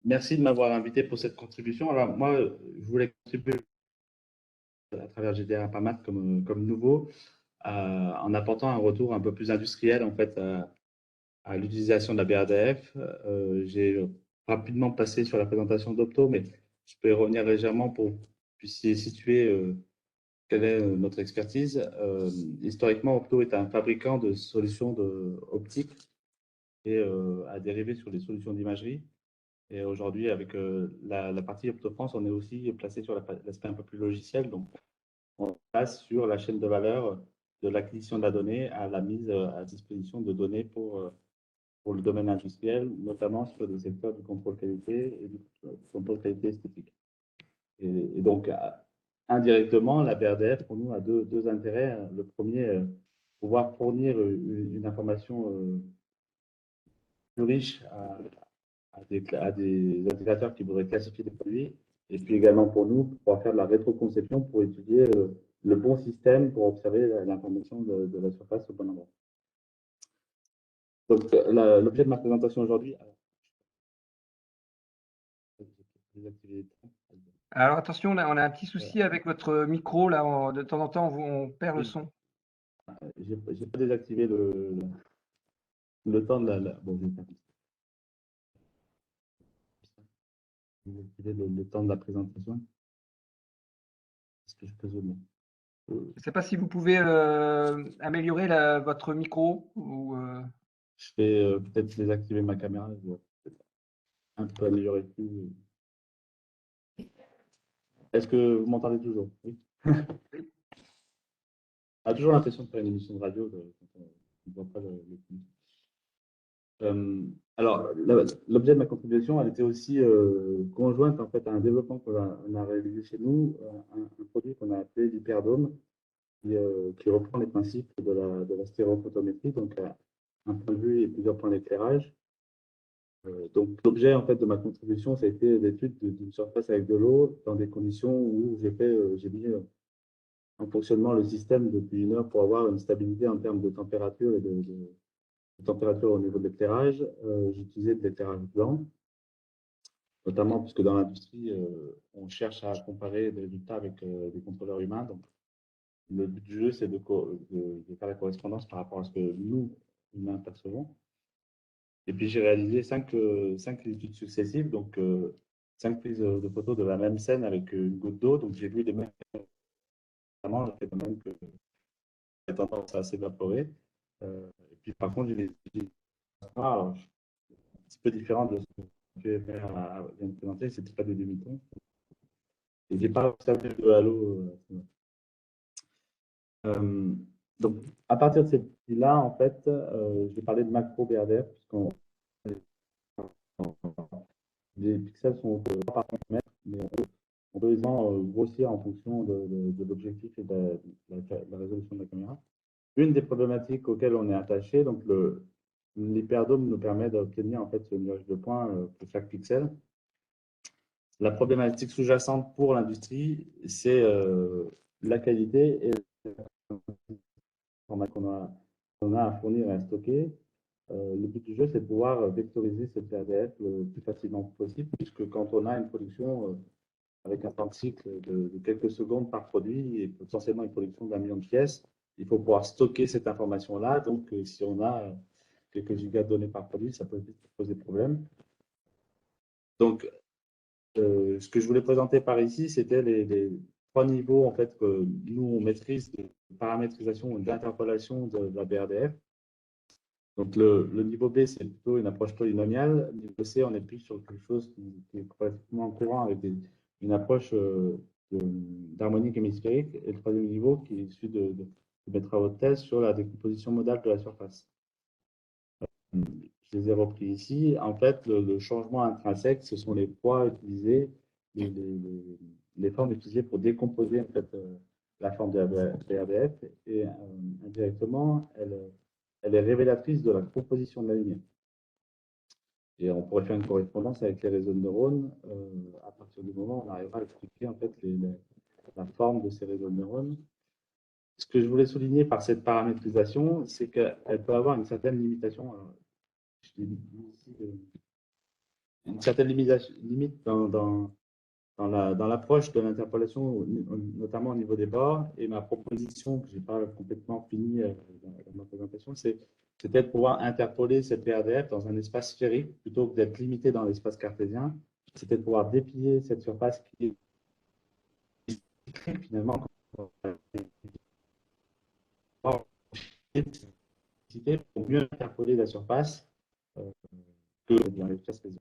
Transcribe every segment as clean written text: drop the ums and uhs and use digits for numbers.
Merci de m'avoir invité pour cette contribution. Alors, moi, je voulais contribuer à travers GDR Intermat comme nouveau, en apportant un retour un peu plus industriel en fait à l'utilisation de la BRDF. J'ai rapidement passé sur la présentation d'Opto, mais je peux y revenir légèrement pour que vous puissiez situer quelle est notre expertise. Historiquement, Opto est un fabricant de solutions optiques et a dérivé sur les solutions d'imagerie. Et aujourd'hui, avec la partie Optofrance, on est aussi placé sur l'aspect un peu plus logiciel. Donc, on passe sur la chaîne de valeur de l'acquisition de la donnée à la mise à disposition de données pour le domaine industriel, notamment sur le secteur du contrôle qualité et du contrôle qualité esthétique. Et donc, indirectement, la BRDF, pour nous, a deux intérêts. Le premier, pouvoir fournir une information plus riche à des intégrateurs qui voudraient classifier des produits, et puis également pour nous, pour pouvoir faire de la rétroconception pour étudier le bon système pour observer l'information de la surface au bon endroit. Donc, l'objet de ma présentation aujourd'hui. Alors attention, là, on a un petit souci avec votre micro. Là, de temps en temps, on perd le son. J'ai pas désactivé le temps de bon, je vais faire le temps de la présentation. Est-ce que je peux zoomer? Je ne sais pas si vous pouvez améliorer votre micro ou. Je vais peut-être désactiver ma caméra. Je vais peut-être un peu améliorer plus. Est-ce que vous m'entendez toujours? Oui. On a toujours l'impression de faire une émission de radio quand on ne voit pas le film. Alors, l'objet de ma contribution, elle était aussi conjointe en fait à un développement qu'on a réalisé chez nous, un produit qu'on a appelé l'hyperdôme, qui reprend les principes de la stéréophotométrie, donc un point de vue et plusieurs points d'éclairage. Donc, l'objet en fait de ma contribution, ça a été l'étude d'une surface avec de l'eau dans des conditions où j'ai mis en fonctionnement le système depuis 1 heure pour avoir une stabilité en termes de température et de température au niveau de l'éclairage. J'utilisais de l'éclairage blanc, notamment puisque dans l'industrie, on cherche à comparer des résultats avec des contrôleurs humains. Donc, le but du jeu, c'est de faire la correspondance par rapport à ce que nous, humains, percevons. Et puis, j'ai réalisé 5 études successives, donc 5 prises de photos de la même scène avec une goutte d'eau. Donc, j'ai vu les mêmes phénomènes que la tendance à s'évaporer. Et puis, par contre, alors, un petit peu différent de ce que vient de présenter, c'était pas des demi-tons. Et j'ai pas observé de halo. Donc, à partir de cette là en fait, je vais parler de macro BRDF, puisqu'on les pixels sont de 3 par centimètre, mais on peut aisément grossir en fonction de l'objectif et de la résolution de la caméra. Une des problématiques auxquelles on est attaché, donc l'hyperdôme nous permet d'obtenir en fait ce nuage de points pour chaque pixel. La problématique sous-jacente pour l'industrie, c'est la qualité et qu'on a à fournir et à stocker. Le but du jeu, c'est de pouvoir vectoriser cette VRDF le plus facilement possible, puisque quand on a une production avec un temps de cycle de quelques secondes par produit et potentiellement une production d'1 million de pièces, il faut pouvoir stocker cette information-là. Donc, si on a quelques gigas de données par produit, ça peut vite poser problème. Donc, ce que je voulais présenter par ici, c'était les 3 niveaux en fait, que nous, on maîtrise de paramétrisation et d'interpolation de la BRDF. Donc, le niveau B, c'est plutôt une approche polynomiale. Le niveau C, on est plus sur quelque chose qui est pratiquement courant avec une approche d'harmonique hémisphérique. Et le 3e niveau, qui est celui de mes travaux de thèse sur la décomposition modale de la surface. Je les ai repris ici. En fait, le changement intrinsèque, ce sont les poids utilisés, les formes utilisées pour décomposer en fait, la forme de la BRDF. Et indirectement, elle est révélatrice de la composition de la lumière. Et on pourrait faire une correspondance avec les réseaux de neurones à partir du moment où on arrivera à expliquer en fait, la forme de ces réseaux de neurones. Ce que je voulais souligner par cette paramétrisation, c'est qu'elle peut avoir une certaine limitation. Alors, je l'ai mis ici une certaine limite dans l'approche de l'interpolation, notamment au niveau des bords. Et ma proposition, que je n'ai pas complètement finie dans ma présentation, c'était de pouvoir interpoler cette VRDF dans un espace sphérique plutôt que d'être limité dans l'espace cartésien. C'était de pouvoir déplier cette surface qui est finalement pour mieux interpoler la surface que dans l'espace cartésien.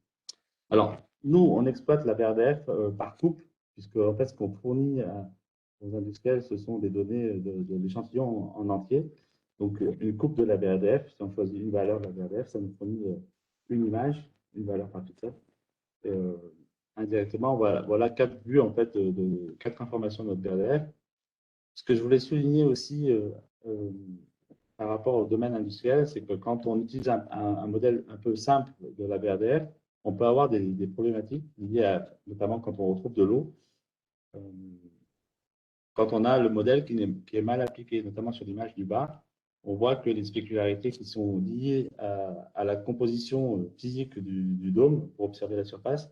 Alors, nous, on exploite la VRDF par couple, puisque en fait, ce qu'on fournit aux industriels, ce sont des données de l'échantillon en entier. Donc, une coupe de la VRDF, si on choisit une valeur de la VRDF, ça nous fournit une image, une valeur par pixel. Indirectement, voilà 4 vues, en fait, de 4 informations de notre VRDF. Ce que je voulais souligner aussi par rapport au domaine industriel, c'est que quand on utilise un modèle un peu simple de la VRDF, on peut avoir des problématiques liées à, notamment quand on retrouve de l'eau, quand on a le modèle qui est mal appliqué, notamment sur l'image du bas, on voit que les spécularités qui sont liées à la composition physique du dôme pour observer la surface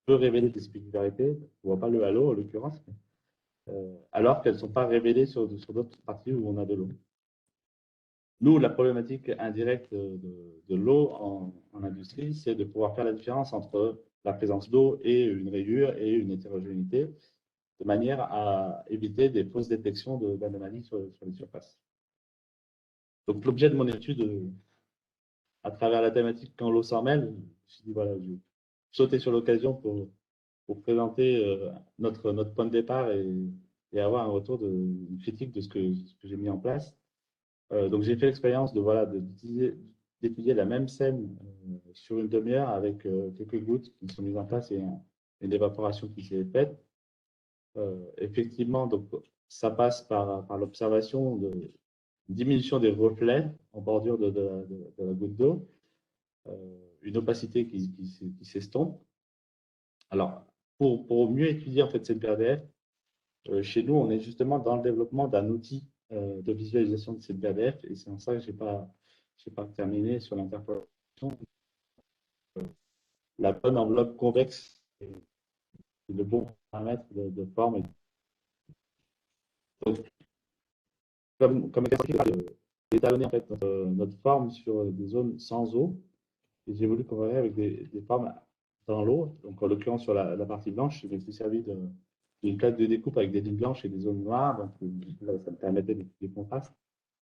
peuvent révéler des spécularités. On ne voit pas le halo en l'occurrence, alors qu'elles ne sont pas révélées sur d'autres parties où on a de l'eau. Nous, la problématique indirecte de l'eau en industrie, c'est de pouvoir faire la différence entre la présence d'eau et une rayure et une hétérogénéité, de manière à éviter des fausses détections d'anomalies sur les surfaces. Donc, l'objet de mon étude, à travers la thématique quand l'eau s'en mêle, je me suis dit, voilà, je vais sauter sur l'occasion pour présenter notre point de départ et avoir un retour une critique de ce que j'ai mis en place. Donc, j'ai fait l'expérience d'étudier la même scène sur une demi-heure avec quelques gouttes qui sont mises en place et une évaporation qui s'est faite. Effectivement, donc, ça passe par l'observation de diminution des reflets en bordure de la goutte d'eau, une opacité qui s'estompe. Alors, pour mieux étudier en fait cette VRDF, chez nous, on est justement dans le développement d'un outil de visualisation de cette VRDF, et c'est en ça que je n'ai pas terminé sur l'interpolation. La bonne enveloppe convexe et le bon paramètre de forme. Donc, comme étalonner en fait notre forme sur des zones sans eau, et j'ai voulu comparer avec des formes dans l'eau. Donc, en l'occurrence, sur la partie blanche, je me suis servi d'une plaque de découpe avec des lignes blanches et des zones noires. Donc, là, ça me permettait des contrastes.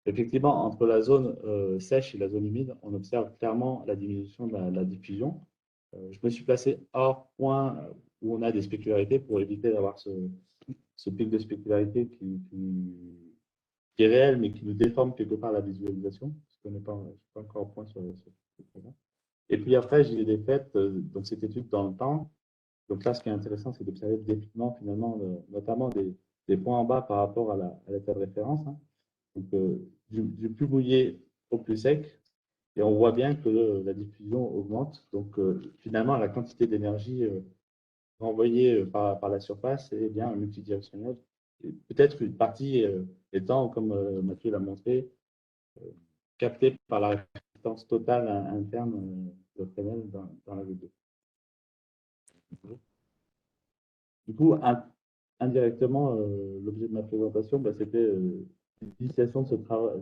Effectivement, entre la zone sèche et la zone humide, on observe clairement la diminution de la diffusion. Je me suis placé hors point où on a des spécularités pour éviter d'avoir ce pic de spécularité qui est réel, mais qui nous déforme quelque part la visualisation, parce qu'on n'est pas encore au point sur ce programme. Et puis après, j'ai fait donc cette étude dans le temps. Donc là, ce qui est intéressant, c'est d'observer le dépigment, finalement, notamment des points en bas par rapport à l'état de référence. Hein. Donc, du plus mouillé au plus sec. Et on voit bien que la diffusion augmente. Donc, finalement, la quantité d'énergie renvoyée par la surface est bien multidirectionnelle. Peut-être une partie étant, comme Mathieu l'a montré, captée par la résistance totale interne de Fresnel dans la vidéo. Du coup, indirectement, l'objet de ma présentation, c'était l'initiation de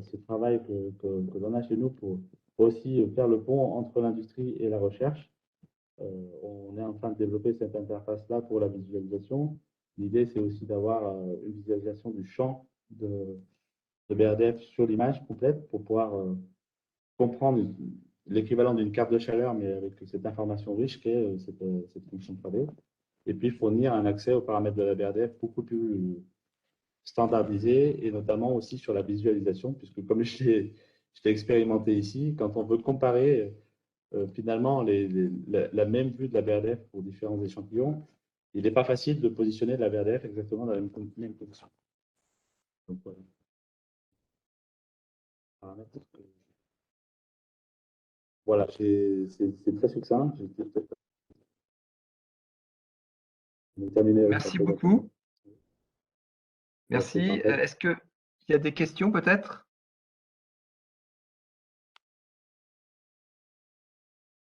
ce travail que l'on a chez nous pour aussi faire le pont entre l'industrie et la recherche. On est en train de développer cette interface-là pour la visualisation. L'idée, c'est aussi d'avoir une visualisation du champ de BRDF sur l'image complète pour pouvoir comprendre l'équivalent d'une carte de chaleur, mais avec cette information riche qu'est cette fonction 3D. Et puis fournir un accès aux paramètres de la BRDF beaucoup plus standardisé, et notamment aussi sur la visualisation, puisque comme je l'ai expérimenté ici, quand on veut comparer finalement la même vue de la BRDF pour différents échantillons, il n'est pas facile de positionner la BRDF exactement dans la même position. Donc, voilà. Voilà, c'est très succinct. Merci beaucoup. Merci. Est-ce qu'il y a des questions peut-être?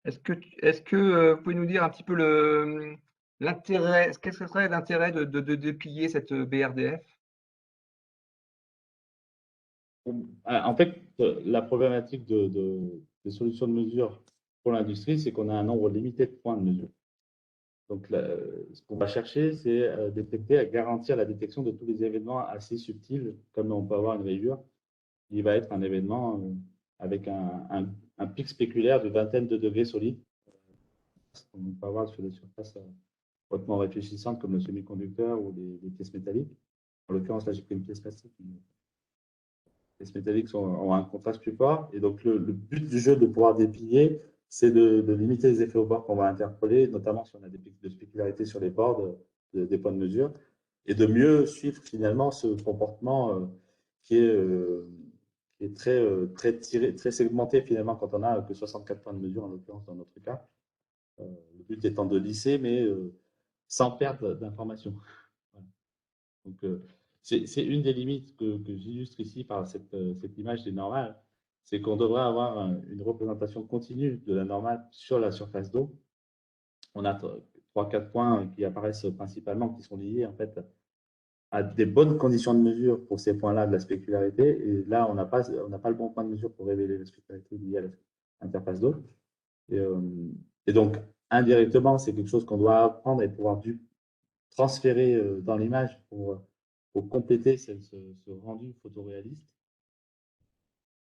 Est-ce que vous pouvez nous dire un petit peu l'intérêt, qu'est-ce que serait l'intérêt de déplier cette BRDF? En fait, la problématique des solutions de mesure pour l'industrie, c'est qu'on a un nombre limité de points de mesure. Donc, ce qu'on va chercher, c'est détecter, à garantir la détection de tous les événements assez subtils, comme on peut avoir une rayure. Il va être un événement avec un pic spéculaire de vingtaine de degrés solides. On peut avoir sur des surfaces hautement réfléchissantes comme le semi-conducteur ou les pièces métalliques. En l'occurrence, là, j'ai pris une pièce plastique. Les pièces métalliques ont un contraste plus fort. Et donc, le but du jeu de pouvoir déplier, c'est de limiter les effets au bord qu'on va interpoler, notamment si on a des pics de spécularité sur les bords des points de mesure, et de mieux suivre finalement ce comportement qui est très tiré, très segmenté finalement quand on a que 64 points de mesure, en l'occurrence dans notre cas. Le but étant de lisser, mais sans perdre d'informations. Voilà. Donc, c'est une des limites que j'illustre ici par cette image des normales, c'est qu'on devrait avoir une représentation continue de la normale sur la surface d'eau. On a 3-4 points qui apparaissent principalement, qui sont liés en fait à des bonnes conditions de mesure pour ces points-là de la spécularité. Et là, on n'a pas le bon point de mesure pour révéler la spécularité liée à l'interface d'eau. Et donc, indirectement, c'est quelque chose qu'on doit apprendre et pouvoir transférer dans l'image pour compléter ce rendu photoréaliste.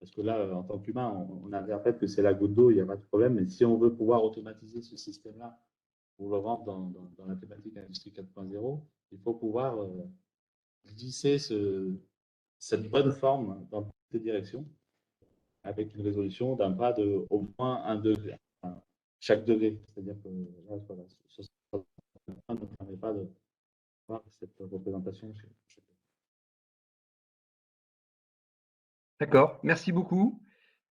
Parce que là, en tant qu'humain, on a en fait que c'est la goutte d'eau, il n'y a pas de problème. Mais si on veut pouvoir automatiser ce système-là pour le rendre dans la thématique industrie 4.0, il faut pouvoir glisser cette bonne forme dans toutes les directions avec une résolution d'un bras de au moins 1 degré, enfin, chaque degré. C'est-à-dire que là, voilà, ce ne permet pas de voir cette représentation. D'accord, merci beaucoup.